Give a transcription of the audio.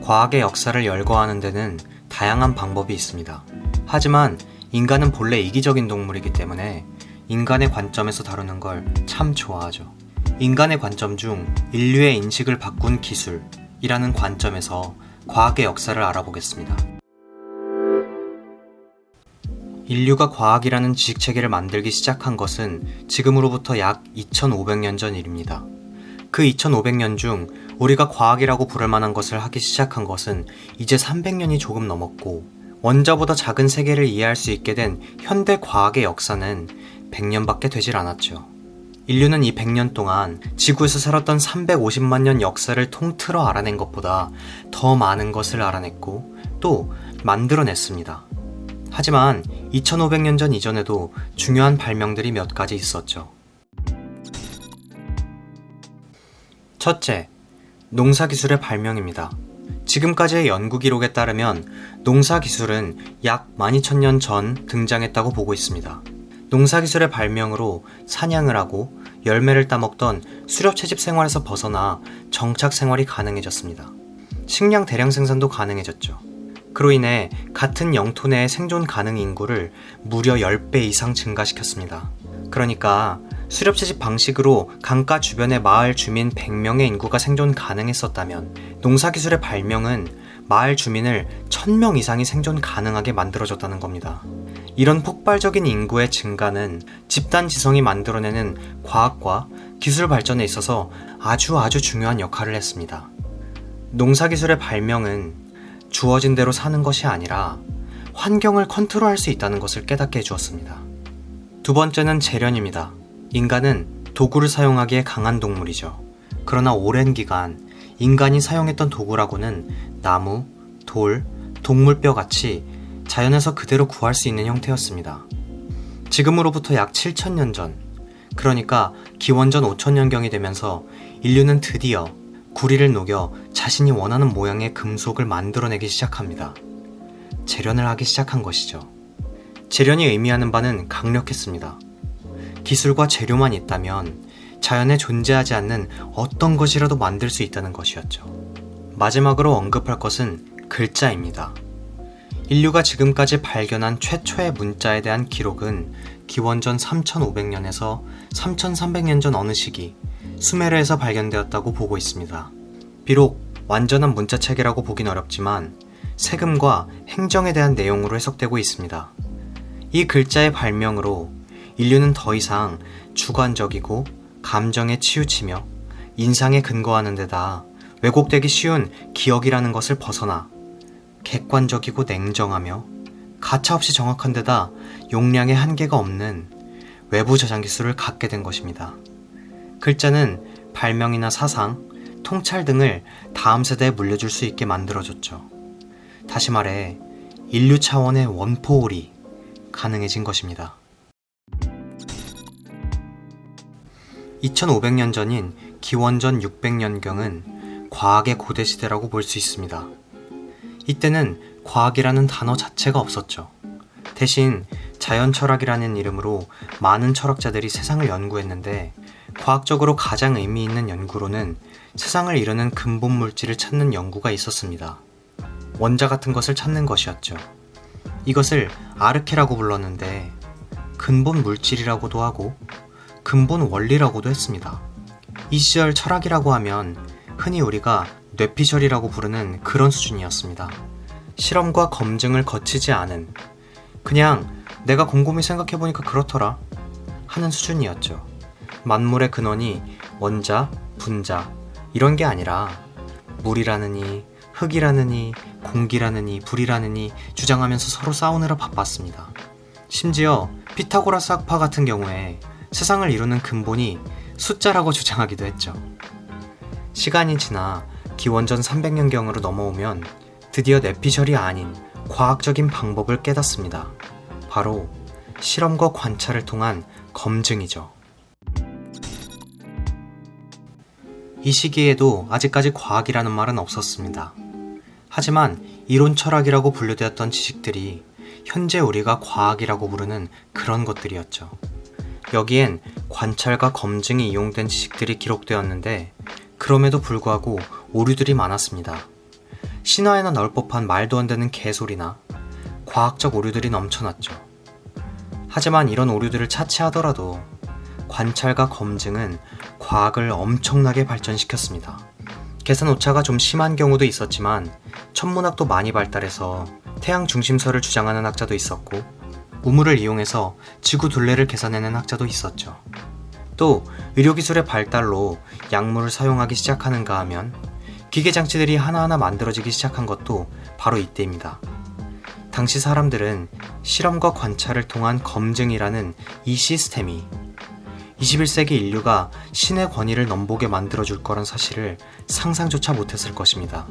과학의 역사를 열거하는 데는 다양한 방법이 있습니다. 하지만 인간은 본래 이기적인 동물이기 때문에 인간의 관점에서 다루는 걸 참 좋아하죠. 인간의 관점 중 인류의 인식을 바꾼 기술이라는 관점에서 과학의 역사를 알아보겠습니다. 인류가 과학이라는 지식체계를 만들기 시작한 것은 지금으로부터 약 2500년 전 일입니다. 그 2500년 중 우리가 과학이라고 부를 만한 것을 하기 시작한 것은 이제 300년이 조금 넘었고, 원자보다 작은 세계를 이해할 수 있게 된 현대 과학의 역사는 100년밖에 되질 않았죠. 인류는 이 100년 동안 지구에서 살았던 350만 년 역사를 통틀어 알아낸 것보다 더 많은 것을 알아냈고 또 만들어냈습니다. 하지만 2500년 전 이전에도 중요한 발명들이 몇 가지 있었죠. 첫째, 농사기술의 발명입니다. 지금까지의 연구 기록에 따르면 농사기술은 약 12000년 전 등장했다고 보고 있습니다. 농사기술의 발명으로 사냥을 하고 열매를 따먹던 수렵채집 생활에서 벗어나 정착 생활이 가능해졌습니다. 식량 대량 생산도 가능해졌죠. 그로 인해 같은 영토 내의 생존 가능 인구를 무려 10배 이상 증가시켰습니다. 그러니까 수렵채집 방식으로 강가 주변의 마을 주민 100명의 인구가 생존 가능했었다면 농사기술의 발명은 마을 주민을 1000명 이상이 생존 가능하게 만들어줬다는 겁니다. 이런 폭발적인 인구의 증가는 집단 지성이 만들어내는 과학과 기술 발전에 있어서 아주 중요한 역할을 했습니다. 농사기술의 발명은 주어진 대로 사는 것이 아니라 환경을 컨트롤할 수 있다는 것을 깨닫게 해주었습니다. 두 번째는 재련입니다. 인간은 도구를 사용하기에 강한 동물이죠. 그러나 오랜 기간 인간이 사용했던 도구라고는 나무, 돌, 동물뼈 같이 자연에서 그대로 구할 수 있는 형태였습니다. 지금으로부터 약 7000년 전, 그러니까 기원전 5000년경이 되면서 인류는 드디어 구리를 녹여 자신이 원하는 모양의 금속을 만들어내기 시작합니다. 재련을 하기 시작한 것이죠. 재련이 의미하는 바는 강력했습니다. 기술과 재료만 있다면 자연에 존재하지 않는 어떤 것이라도 만들 수 있다는 것이었죠. 마지막으로 언급할 것은 글자입니다. 인류가 지금까지 발견한 최초의 문자에 대한 기록은 기원전 3500년에서 3300년 전 어느 시기 수메르에서 발견되었다고 보고 있습니다. 비록 완전한 문자체계라고 보긴 어렵지만 세금과 행정에 대한 내용으로 해석되고 있습니다. 이 글자의 발명으로 인류는 더 이상 주관적이고 감정에 치우치며 인상에 근거하는 데다 왜곡되기 쉬운 기억이라는 것을 벗어나 객관적이고 냉정하며 가차없이 정확한 데다 용량의 한계가 없는 외부 저장 기술을 갖게 된 것입니다. 글자는 발명이나 사상, 통찰 등을 다음 세대에 물려줄 수 있게 만들어줬죠. 다시 말해 인류 차원의 원포홀이 가능해진 것입니다. 2500년 전인 기원전 600년경은 과학의 고대시대라고 볼 수 있습니다. 이때는 과학이라는 단어 자체가 없었죠. 대신 자연철학이라는 이름으로 많은 철학자들이 세상을 연구했는데, 과학적으로 가장 의미 있는 연구로는 세상을 이루는 근본 물질을 찾는 연구가 있었습니다. 원자 같은 것을 찾는 것이었죠. 이것을 아르케라고 불렀는데 근본 물질이라고도 하고 근본 원리라고도 했습니다. 이 시절 철학이라고 하면 흔히 우리가 뇌피셜이라고 부르는 그런 수준이었습니다. 실험과 검증을 거치지 않은, 그냥 내가 곰곰이 생각해보니까 그렇더라 하는 수준이었죠. 만물의 근원이 원자, 분자 이런 게 아니라 물이라느니 흙이라느니 공기라느니 불이라느니 주장하면서 서로 싸우느라 바빴습니다. 심지어 피타고라스 학파 같은 경우에 세상을 이루는 근본이 숫자라고 주장하기도 했죠. 시간이 지나 기원전 300년경으로 넘어오면 드디어 뇌피셜이 아닌 과학적인 방법을 깨닫습니다. 바로 실험과 관찰을 통한 검증이죠. 이 시기에도 아직까지 과학이라는 말은 없었습니다. 하지만 이론 철학이라고 분류되었던 지식들이 현재 우리가 과학이라고 부르는 그런 것들이었죠. 여기엔 관찰과 검증이 이용된 지식들이 기록되었는데 그럼에도 불구하고 오류들이 많았습니다. 신화에나 나올 법한 말도 안 되는 개소리나 과학적 오류들이 넘쳐났죠. 하지만 이런 오류들을 차치하더라도 관찰과 검증은 과학을 엄청나게 발전시켰습니다. 계산 오차가 좀 심한 경우도 있었지만 천문학도 많이 발달해서 태양 중심설을 주장하는 학자도 있었고 우물을 이용해서 지구 둘레를 계산해낸 학자도 있었죠. 또 의료기술의 발달로 약물을 사용하기 시작하는가 하면 기계장치들이 하나하나 만들어지기 시작한 것도 바로 이때입니다. 당시 사람들은 실험과 관찰을 통한 검증이라는 이 시스템이 21세기 인류가 신의 권위를 넘보게 만들어줄 거란 사실을 상상조차 못했을 것입니다.